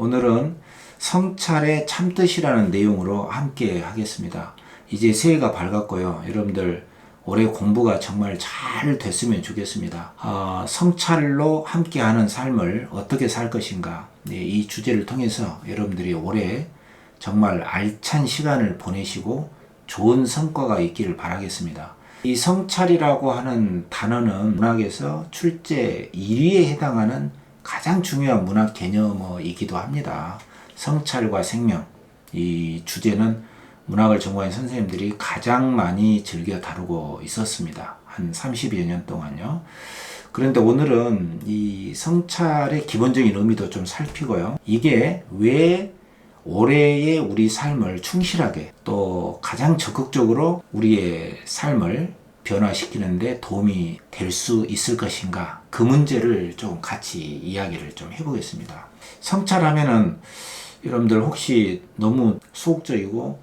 오늘은 성찰의 참뜻이라는 내용으로 함께 하겠습니다. 이제 새해가 밝았고요. 여러분들 올해 공부가 정말 잘 됐으면 좋겠습니다. 성찰로 함께하는 삶을 어떻게 살 것인가, 이 주제를 통해서 여러분들이 올해 정말 알찬 시간을 보내시고 좋은 성과가 있기를 바라겠습니다. 이 성찰이라고 하는 단어는 문학에서 출제 1위에 해당하는 가장 중요한 문학 개념이기도 합니다. 성찰과 생명, 이 주제는 문학을 전공한 선생님들이 가장 많이 즐겨 다루고 있었습니다. 한 30여 년 동안요. 그런데 오늘은 이 성찰의 기본적인 의미도 좀 살피고요. 이게 왜 올해의 우리 삶을 충실하게 또 가장 적극적으로 우리의 삶을 변화시키는데 도움이 될 수 있을 것인가, 그 문제를 좀 같이 이야기를 좀 해보겠습니다. 성찰하면은 여러분들 혹시 너무 소극적이고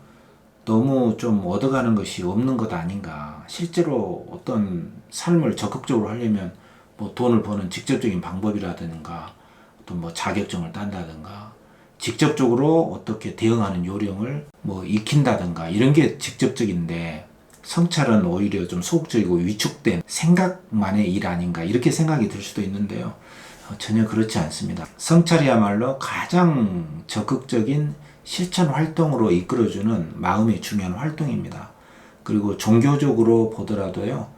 너무 좀 얻어가는 것이 없는 것 아닌가, 실제로 어떤 삶을 적극적으로 하려면 뭐 돈을 버는 직접적인 방법이라든가 또 뭐 자격증을 딴다든가 직접적으로 어떻게 대응하는 요령을 뭐 익힌다든가 이런 게 직접적인데, 성찰은 오히려 좀 소극적이고 위축된 생각만의 일 아닌가, 이렇게 생각이 들 수도 있는데요. 전혀 그렇지 않습니다. 성찰이야말로 가장 적극적인 실천 활동으로 이끌어주는 마음의 중요한 활동입니다. 그리고 종교적으로 보더라도요,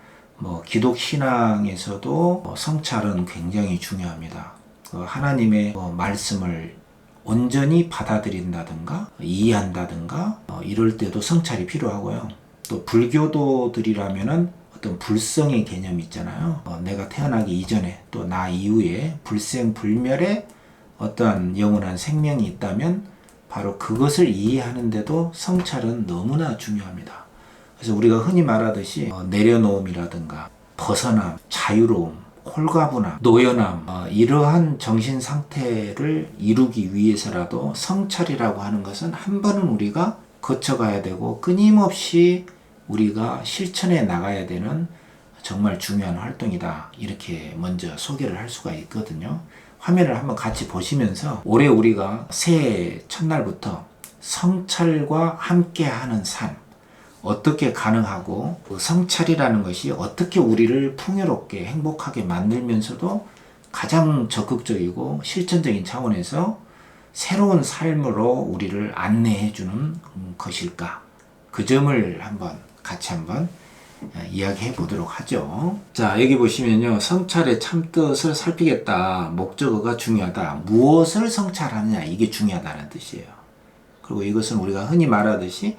기독 신앙에서도 성찰은 굉장히 중요합니다. 하나님의 말씀을 온전히 받아들인다든가 이해한다든가 이럴 때도 성찰이 필요하고요. 또 불교도들이라면은 어떤 불성의 개념이 있잖아요. 내가 태어나기 이전에 또 나 이후에 불생불멸의 어떠한 영원한 생명이 있다면 바로 그것을 이해하는데도 성찰은 너무나 중요합니다. 그래서 우리가 흔히 말하듯이 내려놓음이라든가 벗어남, 자유로움, 홀가분함, 노연함, 이러한 정신 상태를 이루기 위해서라도 성찰이라고 하는 것은 한 번은 우리가 거쳐가야 되고 끊임없이 우리가 실천해 나가야 되는 정말 중요한 활동이다, 이렇게 먼저 소개를 할 수가 있거든요. 화면을 한번 같이 보시면서 올해 우리가 새해 첫날부터 성찰과 함께하는 삶 어떻게 가능하고, 그 성찰이라는 것이 어떻게 우리를 풍요롭게 행복하게 만들면서도 가장 적극적이고 실천적인 차원에서 새로운 삶으로 우리를 안내해 주는 것일까, 그 점을 같이 한번 이야기해 보도록 하죠. 자, 여기 보시면요, 성찰의 참뜻을 살피겠다, 목적어가 중요하다, 무엇을 성찰하느냐, 이게 중요하다는 뜻이에요. 그리고 이것은 우리가 흔히 말하듯이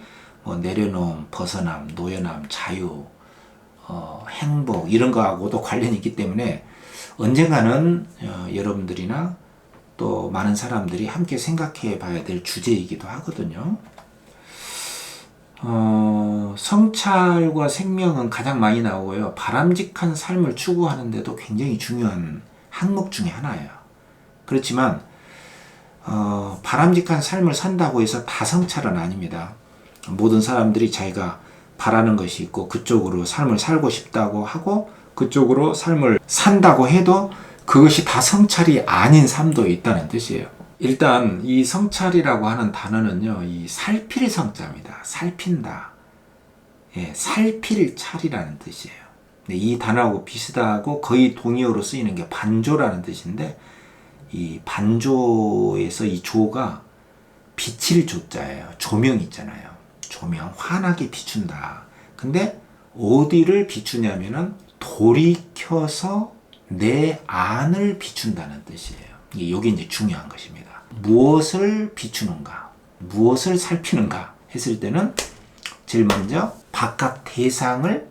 내려놓음, 벗어남, 노연함, 자유, 행복, 이런 거하고도 관련이 있기 때문에 언젠가는 여러분들이나 또 많은 사람들이 함께 생각해 봐야 될 주제이기도 하거든요. 성찰과 생명은 가장 많이 나오고요. 바람직한 삶을 추구하는데도 굉장히 중요한 항목 중에 하나예요. 그렇지만 바람직한 삶을 산다고 해서 다 성찰은 아닙니다. 모든 사람들이 자기가 바라는 것이 있고 그쪽으로 삶을 살고 싶다고 하고 그쪽으로 삶을 산다고 해도 그것이 다 성찰이 아닌 삶도 있다는 뜻이에요. 일단 이 성찰이라고 하는 단어는요, 이 살필 성자입니다. 살핀다. 살필 찰이라는 뜻이에요. 이 단어하고 비슷하고 거의 동의어로 쓰이는 게 반조라는 뜻인데, 이 반조에서 이 조가 비칠 조자예요. 조명 있잖아요. 조명, 환하게 비춘다. 근데 어디를 비추냐면은 돌이켜서 내 안을 비춘다는 뜻이에요. 이게 이제 중요한 것입니다. 무엇을 비추는가, 무엇을 살피는가 했을 때는 제일 먼저 바깥 대상을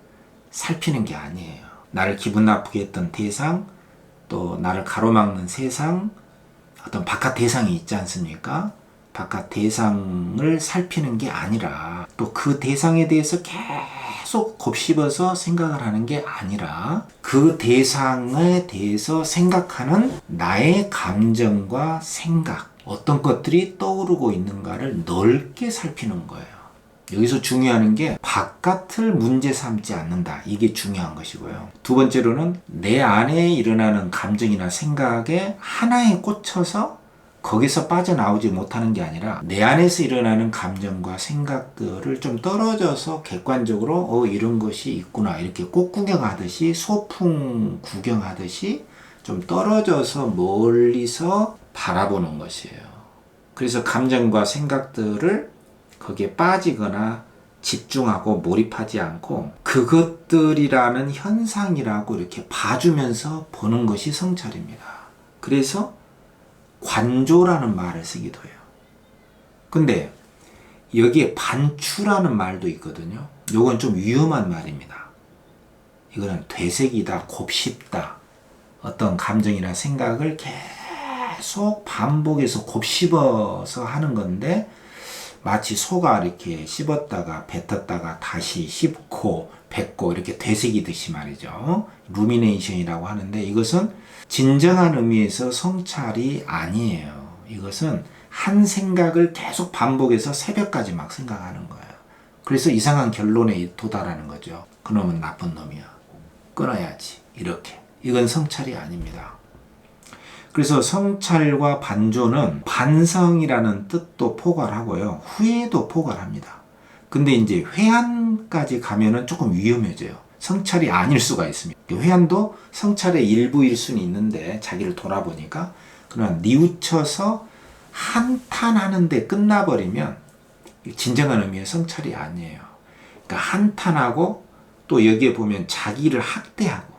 살피는 게 아니에요. 나를 기분 나쁘게 했던 대상, 또 나를 가로막는 세상, 어떤 바깥 대상이 있지 않습니까? 바깥 대상을 살피는 게 아니라, 또 그 대상에 대해서 계속 곱씹어서 생각을 하는 게 아니라, 그 대상에 대해서 생각하는 나의 감정과 생각, 어떤 것들이 떠오르고 있는가를 넓게 살피는 거예요. 여기서 중요한 게 바깥을 문제 삼지 않는다, 이게 중요한 것이고요. 두 번째로는 내 안에 일어나는 감정이나 생각에 하나에 꽂혀서 거기서 빠져나오지 못하는 게 아니라 내 안에서 일어나는 감정과 생각들을 좀 떨어져서 객관적으로 이런 것이 있구나 이렇게 꽃 구경하듯이 소풍 구경하듯이 좀 떨어져서 멀리서 바라보는 것이에요. 그래서 감정과 생각들을 거기에 빠지거나 집중하고 몰입하지 않고 그것들이라는 현상이라고 이렇게 봐주면서 보는 것이 성찰입니다. 그래서 관조라는 말을 쓰기도 해요. 근데 여기에 반추라는 말도 있거든요. 요건 좀 위험한 말입니다. 이거는 되새기다, 곱씹다. 어떤 감정이나 생각을 계속 반복해서 곱씹어서 하는 건데 마치 소가 이렇게 씹었다가 뱉었다가 다시 씹고 뱉고 이렇게 되새기듯이 말이죠. 루미네이션이라고 하는데 이것은 진정한 의미에서 성찰이 아니에요. 이것은 한 생각을 계속 반복해서 새벽까지 막 생각하는 거예요. 그래서 이상한 결론에 도달하는 거죠. 그놈은 나쁜 놈이야. 끊어야지. 이렇게. 이건 성찰이 아닙니다. 그래서 성찰과 반조는 반성이라는 뜻도 포괄하고요. 후회도 포괄합니다. 근데 이제 회한까지 가면은 조금 위험해져요. 성찰이 아닐 수가 있습니다. 회한도 성찰의 일부일 수는 있는데 자기를 돌아보니까 그러나 뉘우쳐서 한탄하는데 끝나버리면 진정한 의미의 성찰이 아니에요. 그러니까 한탄하고 또 여기에 보면 자기를 학대하고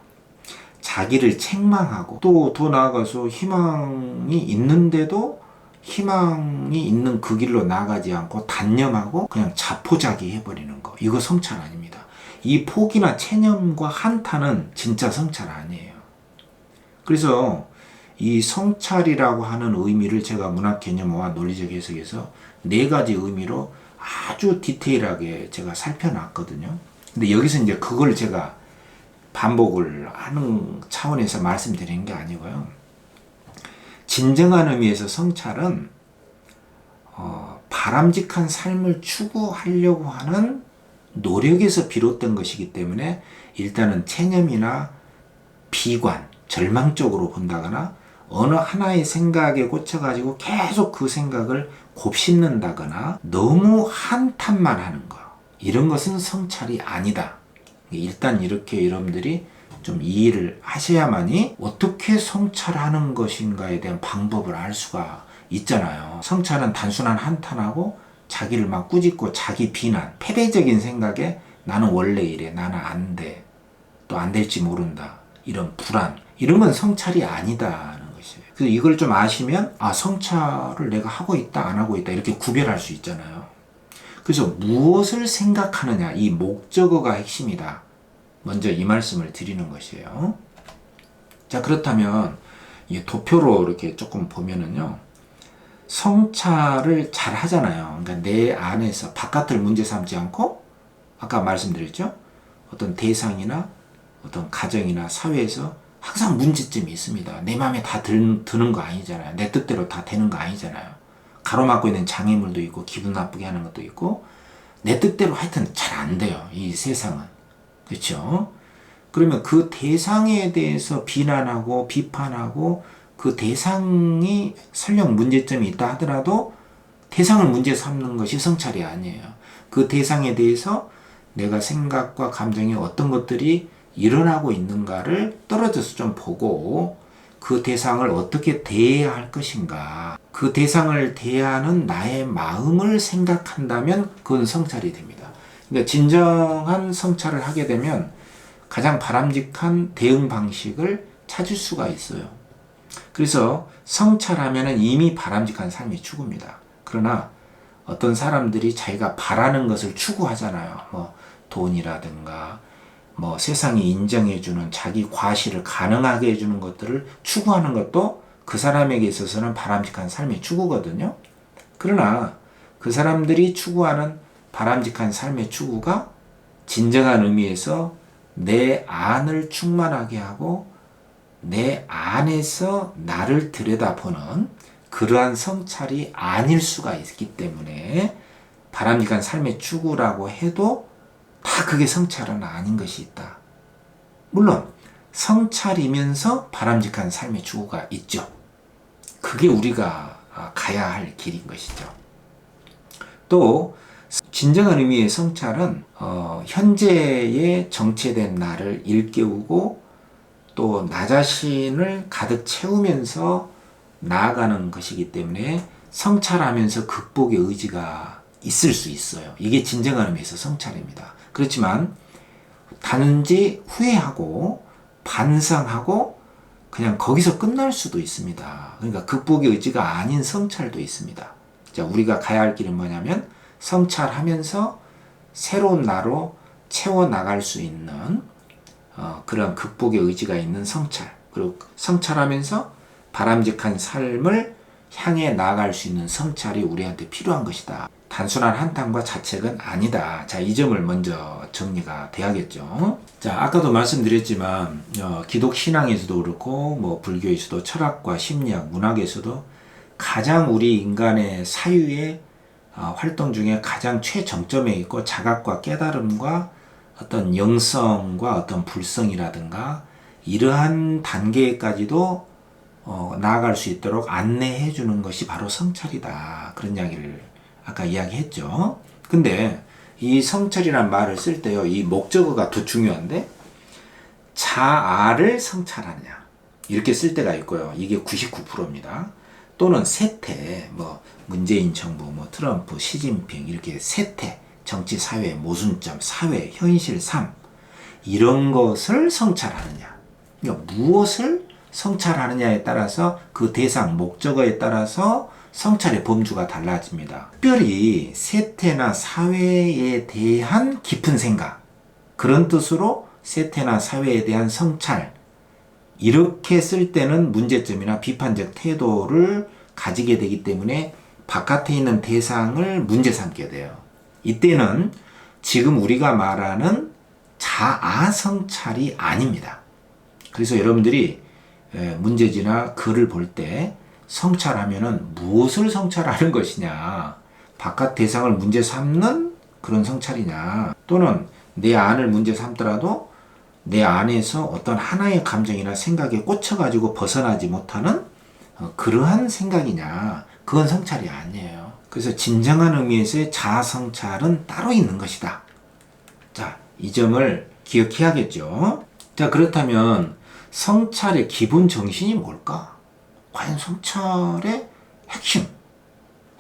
자기를 책망하고 또 더 나아가서 희망이 있는데도 희망이 있는 그 길로 나가지 않고 단념하고 그냥 자포자기 해버리는 거. 이거 성찰 아닙니다. 이 포기나 체념과 한탄은 진짜 성찰 아니에요. 그래서 이 성찰이라고 하는 의미를 제가 문학 개념어와 논리적 해석에서 4가지 의미로 아주 디테일하게 제가 살펴놨거든요. 근데 여기서 이제 그걸 제가 반복을 하는 차원에서 말씀드리는 게 아니고요. 진정한 의미에서 성찰은 바람직한 삶을 추구하려고 하는 노력에서 비롯된 것이기 때문에 일단은 체념이나 비관, 절망 쪽으로 본다거나 어느 하나의 생각에 꽂혀가지고 계속 그 생각을 곱씹는다거나 너무 한탄만 하는 거, 이런 것은 성찰이 아니다. 일단 이렇게 여러분들이 좀 이해를 하셔야만이 어떻게 성찰하는 것인가에 대한 방법을 알 수가 있잖아요. 성찰은 단순한 한탄하고 자기를 막 꾸짖고 자기 비난, 패배적인 생각에 나는 원래 이래, 나는 안 돼, 또 안 될지 모른다, 이런 불안, 이런 건 성찰이 아니다는 것이에요. 그래서 이걸 좀 아시면 성찰을 내가 하고 있다 안 하고 있다 이렇게 구별할 수 있잖아요. 그래서 무엇을 생각하느냐, 이 목적어가 핵심이다. 먼저 이 말씀을 드리는 것이에요. 자, 그렇다면 이 도표로 이렇게 조금 보면은요, 성찰을 잘 하잖아요. 그러니까 내 안에서 바깥을 문제 삼지 않고 아까 말씀드렸죠? 어떤 대상이나 어떤 가정이나 사회에서 항상 문제점이 있습니다. 내 마음에 다 드는 거 아니잖아요. 내 뜻대로 다 되는 거 아니잖아요. 가로막고 있는 장애물도 있고 기분 나쁘게 하는 것도 있고 내 뜻대로 하여튼 잘 안 돼요. 이 세상은. 그렇죠? 그러면 그 대상에 대해서 비난하고 비판하고 그 대상이 설령 문제점이 있다 하더라도 대상을 문제 삼는 것이 성찰이 아니에요. 그 대상에 대해서 내가 생각과 감정이 어떤 것들이 일어나고 있는가를 떨어져서 좀 보고 그 대상을 어떻게 대해야 할 것인가, 그 대상을 대하는 나의 마음을 생각한다면 그건 성찰이 됩니다. 그러니까 진정한 성찰을 하게 되면 가장 바람직한 대응 방식을 찾을 수가 있어요. 그래서 성찰하면은 이미 바람직한 삶이 추구입니다. 그러나 어떤 사람들이 자기가 바라는 것을 추구하잖아요. 뭐 돈이라든가 뭐 세상이 인정해주는 자기 과시를 가능하게 해주는 것들을 추구하는 것도 그 사람에게 있어서는 바람직한 삶의 추구거든요. 그러나 그 사람들이 추구하는 바람직한 삶의 추구가 진정한 의미에서 내 안을 충만하게 하고 내 안에서 나를 들여다보는 그러한 성찰이 아닐 수가 있기 때문에 바람직한 삶의 추구라고 해도 다 그게 성찰은 아닌 것이 있다. 물론 성찰이면서 바람직한 삶의 추구가 있죠. 그게 우리가 가야 할 길인 것이죠. 또 진정한 의미의 성찰은 현재의 정체된 나를 일깨우고 또 나 자신을 가득 채우면서 나아가는 것이기 때문에 성찰하면서 극복의 의지가 있을 수 있어요. 이게 진정한 의미에서 성찰입니다. 그렇지만 단지 후회하고 반성하고 그냥 거기서 끝날 수도 있습니다. 그러니까 극복의 의지가 아닌 성찰도 있습니다. 자, 우리가 가야 할 길은 뭐냐면 성찰하면서 새로운 나로 채워나갈 수 있는 그런 극복의 의지가 있는 성찰, 그리고 성찰하면서 바람직한 삶을 향해 나아갈 수 있는 성찰이 우리한테 필요한 것이다. 단순한 한탄과 자책은 아니다. 자, 이 점을 먼저 정리가 돼야겠죠. 자, 아까도 말씀드렸지만 기독 신앙에서도 그렇고 뭐 불교에서도 철학과 심리학, 문학에서도 가장 우리 인간의 사유의 활동 중에 가장 최정점에 있고 자각과 깨달음과 어떤 영성과 어떤 불성이라든가 이러한 단계까지도 나아갈 수 있도록 안내해 주는 것이 바로 성찰이다. 그런 이야기를 아까 이야기했죠. 근데 이 성찰이란 말을 쓸 때요, 이 목적어가 더 중요한데, 자아를 성찰하느냐 이렇게 쓸 때가 있고요. 이게 99%입니다. 또는 세태, 뭐 문재인 정부, 뭐 트럼프, 시진핑 이렇게 세태, 정치, 사회, 모순점, 사회, 현실, 삶 이런 것을 성찰하느냐. 그러니까 무엇을 성찰하느냐에 따라서 그 대상, 목적어에 따라서 성찰의 범주가 달라집니다. 특별히 세태나 사회에 대한 깊은 생각, 그런 뜻으로 세태나 사회에 대한 성찰, 이렇게 쓸 때는 문제점이나 비판적 태도를 가지게 되기 때문에 바깥에 있는 대상을 문제 삼게 돼요. 이때는 지금 우리가 말하는 자아 성찰이 아닙니다. 그래서 여러분들이 문제지나 글을 볼 때 성찰하면은 무엇을 성찰하는 것이냐, 바깥 대상을 문제 삼는 그런 성찰이냐, 또는 내 안을 문제 삼더라도 내 안에서 어떤 하나의 감정이나 생각에 꽂혀가지고 벗어나지 못하는 그러한 생각이냐, 그건 성찰이 아니에요. 그래서 진정한 의미에서의 자아 성찰은 따로 있는 것이다. 자, 이 점을 기억해야겠죠. 자, 그렇다면 성찰의 기본 정신이 뭘까? 과연 성찰의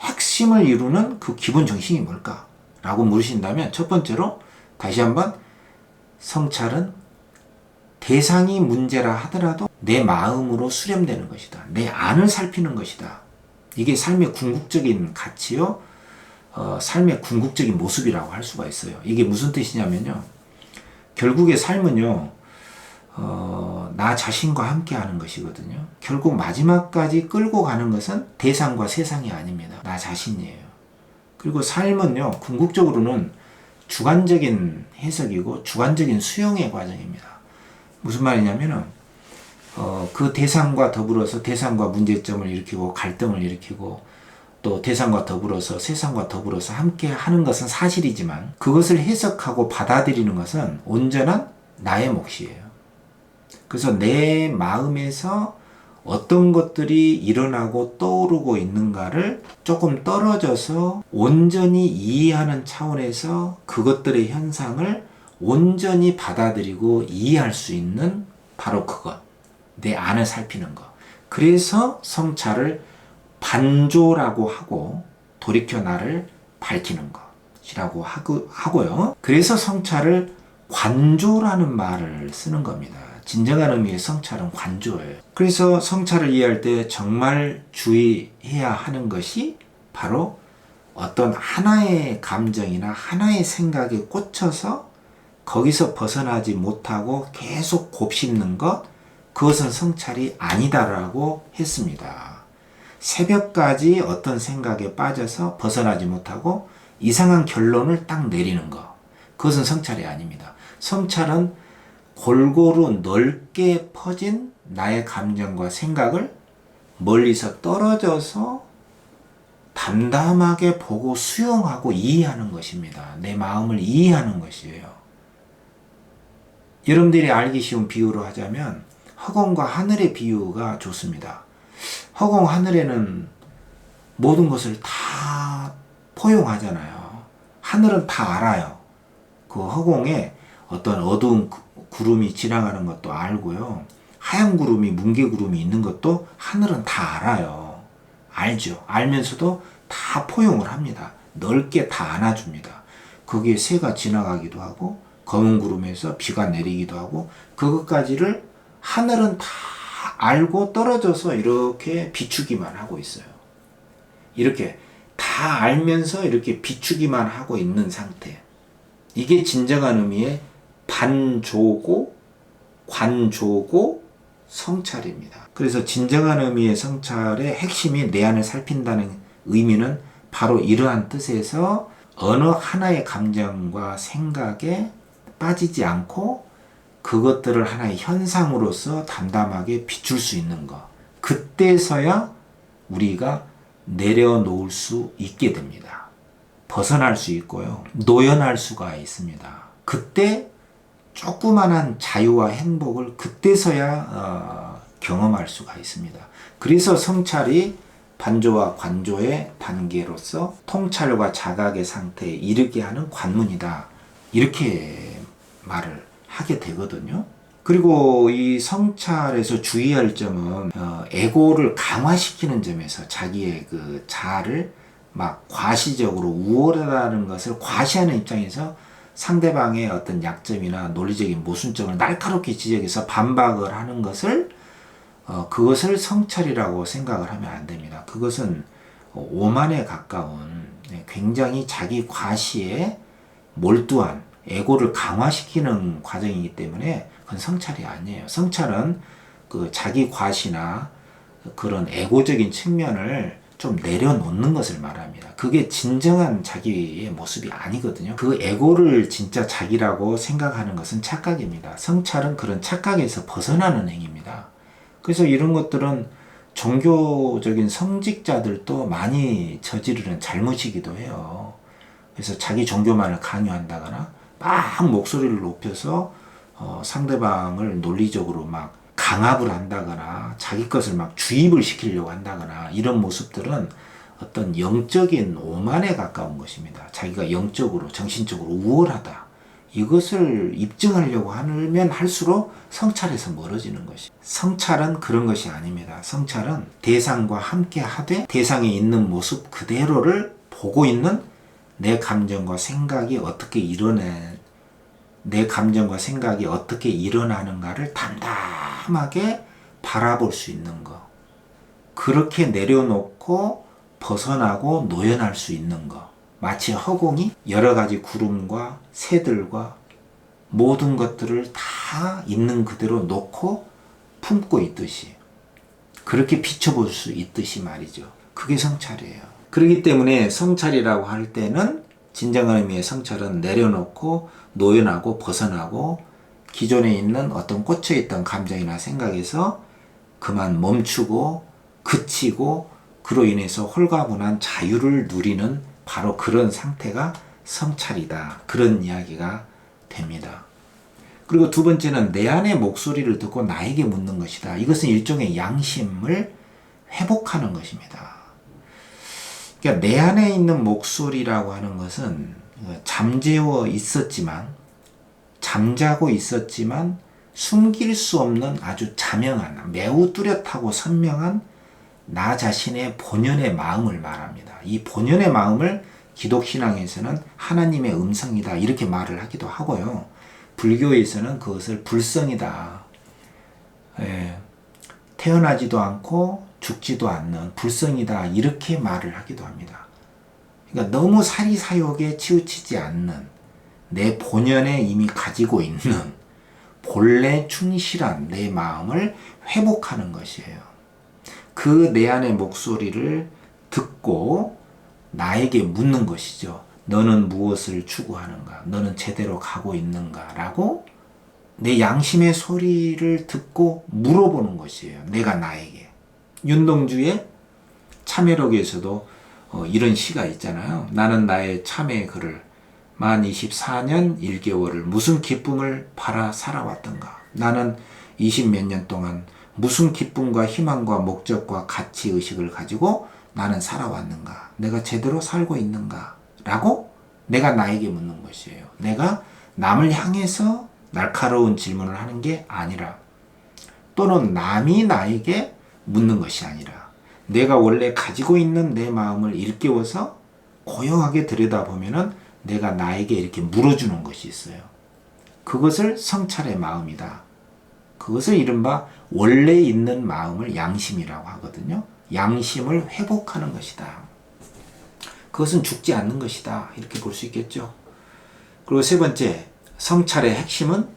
핵심을 이루는 그 기본 정신이 뭘까? 라고 물으신다면 첫 번째로 다시 한번 성찰은 대상이 문제라 하더라도 내 마음으로 수렴되는 것이다. 내 안을 살피는 것이다. 이게 삶의 궁극적인 가치요, 삶의 궁극적인 모습이라고 할 수가 있어요. 이게 무슨 뜻이냐면요, 결국의 삶은요, 나 자신과 함께 하는 것이거든요. 결국 마지막까지 끌고 가는 것은 대상과 세상이 아닙니다. 나 자신이에요. 그리고 삶은요, 궁극적으로는 주관적인 해석이고 주관적인 수용의 과정입니다. 무슨 말이냐면은 그 대상과 더불어서 대상과 문제점을 일으키고 갈등을 일으키고 또 대상과 더불어서 세상과 더불어서 함께 하는 것은 사실이지만 그것을 해석하고 받아들이는 것은 온전한 나의 몫이에요. 그래서 내 마음에서 어떤 것들이 일어나고 떠오르고 있는가를 조금 떨어져서 온전히 이해하는 차원에서 그것들의 현상을 온전히 받아들이고 이해할 수 있는 바로 그것, 내 안을 살피는 것. 그래서 성찰을 반조라고 하고 돌이켜 나를 밝히는 것이라고 하고요. 그래서 성찰을 관조라는 말을 쓰는 겁니다. 진정한 의미의 성찰은 관조예요. 그래서 성찰을 이해할 때 정말 주의해야 하는 것이 바로 어떤 하나의 감정이나 하나의 생각에 꽂혀서 거기서 벗어나지 못하고 계속 곱씹는 것, 그것은 성찰이 아니다라고 했습니다. 새벽까지 어떤 생각에 빠져서 벗어나지 못하고 이상한 결론을 딱 내리는 것, 그것은 성찰이 아닙니다. 성찰은 골고루 넓게 퍼진 나의 감정과 생각을 멀리서 떨어져서 담담하게 보고 수용하고 이해하는 것입니다. 내 마음을 이해하는 것이에요. 여러분들이 알기 쉬운 비유로 하자면 허공과 하늘의 비유가 좋습니다. 허공 하늘에는 모든 것을 다 포용하잖아요. 하늘은 다 알아요. 그 허공에 어떤 어두운 구름이 지나가는 것도 알고요. 하얀 구름이, 뭉게 구름이 있는 것도 하늘은 다 알아요. 알죠. 알면서도 다 포용을 합니다. 넓게 다 안아줍니다. 거기에 새가 지나가기도 하고 검은 구름에서 비가 내리기도 하고 그것까지를 하늘은 다 알고 떨어져서 이렇게 비추기만 하고 있어요. 이렇게 다 알면서 이렇게 비추기만 하고 있는 상태. 이게 진정한 의미의 반조고 관조고 성찰입니다. 그래서 진정한 의미의 성찰의 핵심이 내 안을 살핀다는 의미는 바로 이러한 뜻에서 어느 하나의 감정과 생각에 빠지지 않고 그것들을 하나의 현상으로서 담담하게 비출 수 있는 것. 그때서야 우리가 내려놓을 수 있게 됩니다. 벗어날 수 있고요. 노연할 수가 있습니다. 그때 조그만한 자유와 행복을 그때서야 경험할 수가 있습니다. 그래서 성찰이 반조와 관조의 단계로서 통찰과 자각의 상태에 이르게 하는 관문이다. 이렇게 말을 하게 되거든요. 그리고 이 성찰에서 주의할 점은 에고를 강화시키는 점에서 자기의 그 자아를 막 과시적으로 우월하다는 것을 과시하는 입장에서 상대방의 어떤 약점이나 논리적인 모순점을 날카롭게 지적해서 반박을 하는 것을 그것을 성찰이라고 생각을 하면 안 됩니다. 그것은 오만에 가까운 굉장히 자기 과시에 몰두한 에고를 강화시키는 과정이기 때문에 그건 성찰이 아니에요. 성찰은 그 자기 과시나 그런 에고적인 측면을 좀 내려놓는 것을 말합니다. 그게 진정한 자기의 모습이 아니거든요. 그 에고를 진짜 자기라고 생각하는 것은 착각입니다. 성찰은 그런 착각에서 벗어나는 행위입니다. 그래서 이런 것들은 종교적인 성직자들도 많이 저지르는 잘못이기도 해요. 그래서 자기 종교만을 강요한다거나 막 목소리를 높여서 상대방을 논리적으로 막 강압을 한다거나 자기 것을 막 주입을 시키려고 한다거나 이런 모습들은 어떤 영적인 오만에 가까운 것입니다. 자기가 영적으로 정신적으로 우월하다. 이것을 입증하려고 하면 할수록 성찰에서 멀어지는 것이. 성찰은 그런 것이 아닙니다. 성찰은 대상과 함께 하되 대상에 있는 모습 그대로를 보고 있는 내 감정과 생각이 어떻게 내 감정과 생각이 어떻게 일어나는가를 담담하게 바라볼 수 있는 것. 그렇게 내려놓고 벗어나고 노연할 수 있는 것. 마치 허공이 여러 가지 구름과 새들과 모든 것들을 다 있는 그대로 놓고 품고 있듯이 그렇게 비춰볼 수 있듯이 말이죠. 그게 성찰이에요. 그렇기 때문에 성찰이라고 할 때는 진정한 의미의 성찰은 내려놓고 노연하고 벗어나고 기존에 있는 어떤 꽂혀있던 감정이나 생각에서 그만 멈추고 그치고 그로 인해서 홀가분한 자유를 누리는 바로 그런 상태가 성찰이다. 그런 이야기가 됩니다. 그리고 두 번째는 내 안의 목소리를 듣고 나에게 묻는 것이다. 이것은 일종의 양심을 회복하는 것입니다. 그러니까 내 안에 있는 목소리라고 하는 것은 잠재워 있었지만 잠자고 있었지만 숨길 수 없는 아주 자명한 매우 뚜렷하고 선명한 나 자신의 본연의 마음을 말합니다. 이 본연의 마음을 기독신앙에서는 하나님의 음성이다 이렇게 말을 하기도 하고요. 불교에서는 그것을 불성이다. 태어나지도 않고 죽지도 않는 불성이다 이렇게 말을 하기도 합니다. 그러니까 너무 사리사욕에 치우치지 않는 내 본연에 이미 가지고 있는 본래 충실한 내 마음을 회복하는 것이에요. 그 내 안의 목소리를 듣고 나에게 묻는 것이죠. 너는 무엇을 추구하는가? 너는 제대로 가고 있는가? 라고 내 양심의 소리를 듣고 물어보는 것이에요. 내가 나에게. 윤동주의 참회록에서도 이런 시가 있잖아요. 나는 나의 참회 글을 만 24년 1개월을 무슨 기쁨을 팔아 살아왔던가. 나는 20몇 년 동안 무슨 기쁨과 희망과 목적과 가치의식을 가지고 나는 살아왔는가? 내가 제대로 살고 있는가? 라고 내가 나에게 묻는 것이에요. 내가 남을 향해서 날카로운 질문을 하는 게 아니라, 또는 남이 나에게 묻는 것이 아니라, 내가 원래 가지고 있는 내 마음을 일깨워서 고요하게 들여다보면은 내가 나에게 이렇게 물어주는 것이 있어요. 그것을 성찰의 마음이다. 그것을 이른바 원래 있는 마음을 양심이라고 하거든요. 양심을 회복하는 것이다. 그것은 죽지 않는 것이다. 이렇게 볼 수 있겠죠. 그리고 세 번째, 성찰의 핵심은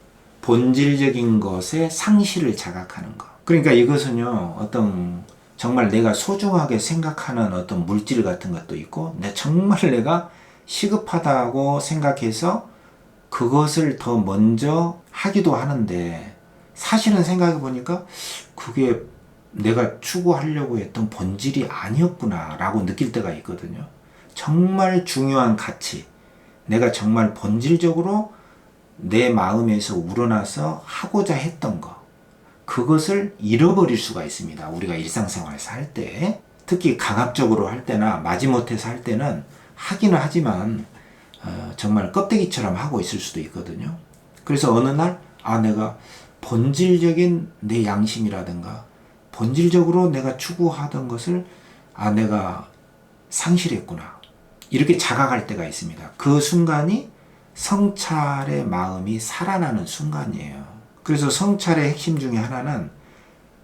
본질적인 것의 상실을 자각하는 것. 그러니까 이것은요, 어떤 정말 내가 소중하게 생각하는 어떤 물질 같은 것도 있고, 정말 내가 시급하다고 생각해서 그것을 더 먼저 하기도 하는데, 사실은 생각해 보니까 그게 내가 추구하려고 했던 본질이 아니었구나 라고 느낄 때가 있거든요. 정말 중요한 가치, 내가 정말 본질적으로 내 마음에서 우러나서 하고자 했던 것, 그것을 잃어버릴 수가 있습니다. 우리가 일상생활에서 할 때, 특히 강압적으로 할 때나 마지못해서 할 때는 하기는 하지만 정말 껍데기처럼 하고 있을 수도 있거든요. 그래서 어느 날 내가 본질적인 내 양심이라든가 본질적으로 내가 추구하던 것을 내가 상실했구나, 이렇게 자각할 때가 있습니다. 그 순간이 성찰의 마음이 살아나는 순간이에요. 그래서 성찰의 핵심 중에 하나는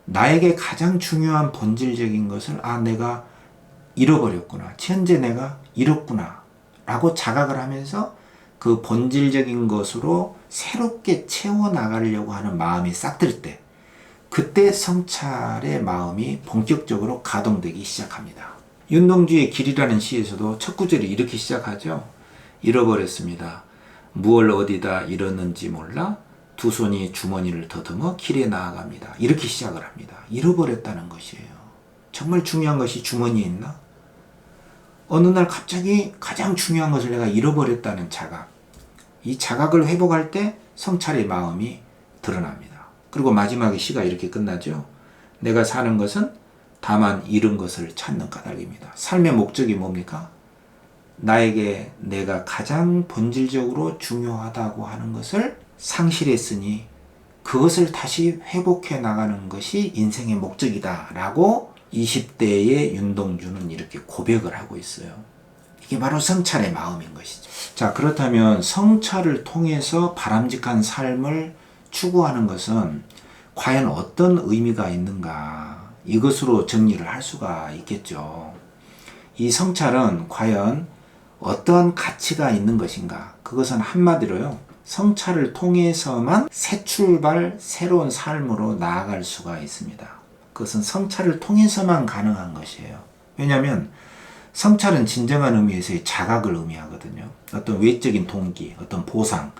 나에게 가장 중요한 본질적인 것을 내가 잃어버렸구나, 현재 내가 잃었구나 라고 자각을 하면서 그 본질적인 것으로 새롭게 채워나가려고 하는 마음이 싹 들 때, 그때 성찰의 마음이 본격적으로 가동되기 시작합니다. 윤동주의 길이라는 시에서도 첫 구절이 이렇게 시작하죠. 잃어버렸습니다. 무얼 어디다 잃었는지 몰라 두 손이 주머니를 더듬어 길에 나아갑니다. 이렇게 시작을 합니다. 잃어버렸다는 것이에요. 정말 중요한 것이 주머니에 있나? 어느 날 갑자기 가장 중요한 것을 내가 잃어버렸다는 자각, 이 자각을 회복할 때 성찰의 마음이 드러납니다. 그리고 마지막에 시가 이렇게 끝나죠. 내가 사는 것은 다만 잃은 것을 찾는 까닭입니다. 삶의 목적이 뭡니까? 나에게 내가 가장 본질적으로 중요하다고 하는 것을 상실했으니 그것을 다시 회복해 나가는 것이 인생의 목적이다 라고 20대의 윤동주는 이렇게 고백을 하고 있어요. 이게 바로 성찰의 마음인 것이죠. 자, 그렇다면 성찰을 통해서 바람직한 삶을 추구하는 것은 과연 어떤 의미가 있는가, 이것으로 정리를 할 수가 있겠죠. 이 성찰은 과연 어떠한 가치가 있는 것인가, 그것은 한마디로요, 성찰을 통해서만 새 출발, 새로운 삶으로 나아갈 수가 있습니다. 그것은 성찰을 통해서만 가능한 것이에요. 왜냐하면 성찰은 진정한 의미에서의 자각을 의미하거든요. 어떤 외적인 동기, 어떤 보상,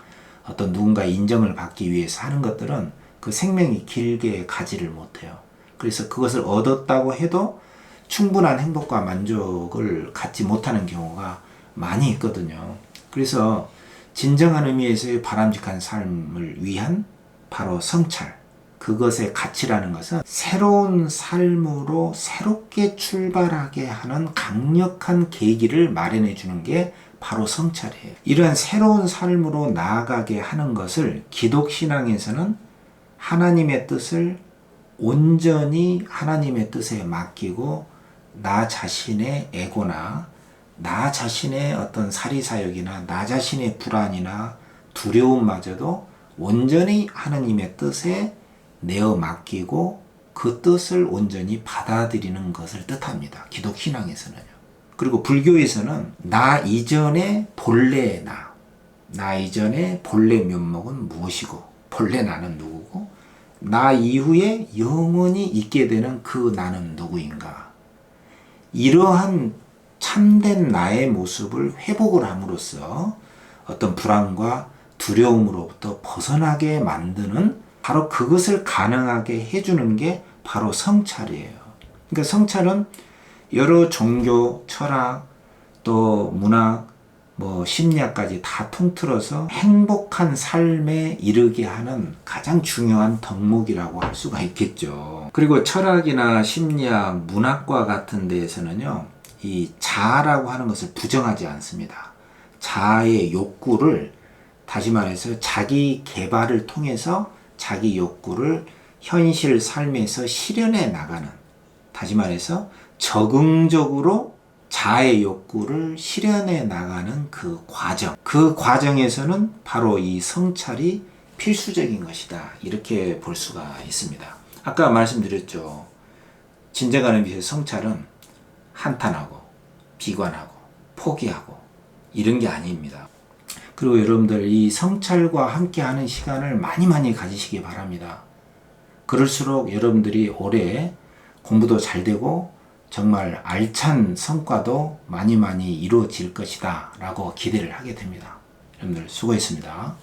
어떤 누군가의 인정을 받기 위해서 하는 것들은 그 생명이 길게 가지를 못해요. 그래서 그것을 얻었다고 해도 충분한 행복과 만족을 갖지 못하는 경우가 많이 있거든요. 그래서 진정한 의미에서의 바람직한 삶을 위한 바로 성찰, 그것의 가치라는 것은 새로운 삶으로 새롭게 출발하게 하는 강력한 계기를 마련해 주는 게 바로 성찰이에요. 이러한 새로운 삶으로 나아가게 하는 것을 기독신앙에서는 하나님의 뜻을 온전히 하나님의 뜻에 맡기고 나 자신의 에고나 나 자신의 어떤 사리사욕이나 나 자신의 불안이나 두려움마저도 온전히 하나님의 뜻에 내어 맡기고 그 뜻을 온전히 받아들이는 것을 뜻합니다. 기독신앙에서는요. 그리고 불교에서는 나 이전의 본래의 나 이전의 본래 면목은 무엇이고 본래 나는 누구고 나 이후에 영원히 있게 되는 그 나는 누구인가, 이러한 참된 나의 모습을 회복을 함으로써 어떤 불안과 두려움으로부터 벗어나게 만드는, 바로 그것을 가능하게 해주는 게 바로 성찰이에요. 그러니까 성찰은 여러 종교, 철학, 또 문학, 뭐 심리학까지 다 통틀어서 행복한 삶에 이르게 하는 가장 중요한 덕목이라고 할 수가 있겠죠. 그리고 철학이나 심리학, 문학과 같은 데에서는요, 이 자아라고 하는 것을 부정하지 않습니다. 자아의 욕구를, 다시 말해서 자기 개발을 통해서 자기 욕구를 현실 삶에서 실현해 나가는, 다시 말해서 적응적으로 자아의 욕구를 실현해 나가는 그 과정, 그 과정에서는 바로 이 성찰이 필수적인 것이다, 이렇게 볼 수가 있습니다. 아까 말씀드렸죠. 진정한 의미에서 성찰은 한탄하고 비관하고 포기하고 이런 게 아닙니다. 그리고 여러분들 이 성찰과 함께하는 시간을 많이 가지시기 바랍니다. 그럴수록 여러분들이 올해 공부도 잘 되고 정말 알찬 성과도 많이 이루어질 것이다 라고 기대를 하게 됩니다. 여러분들 수고했습니다.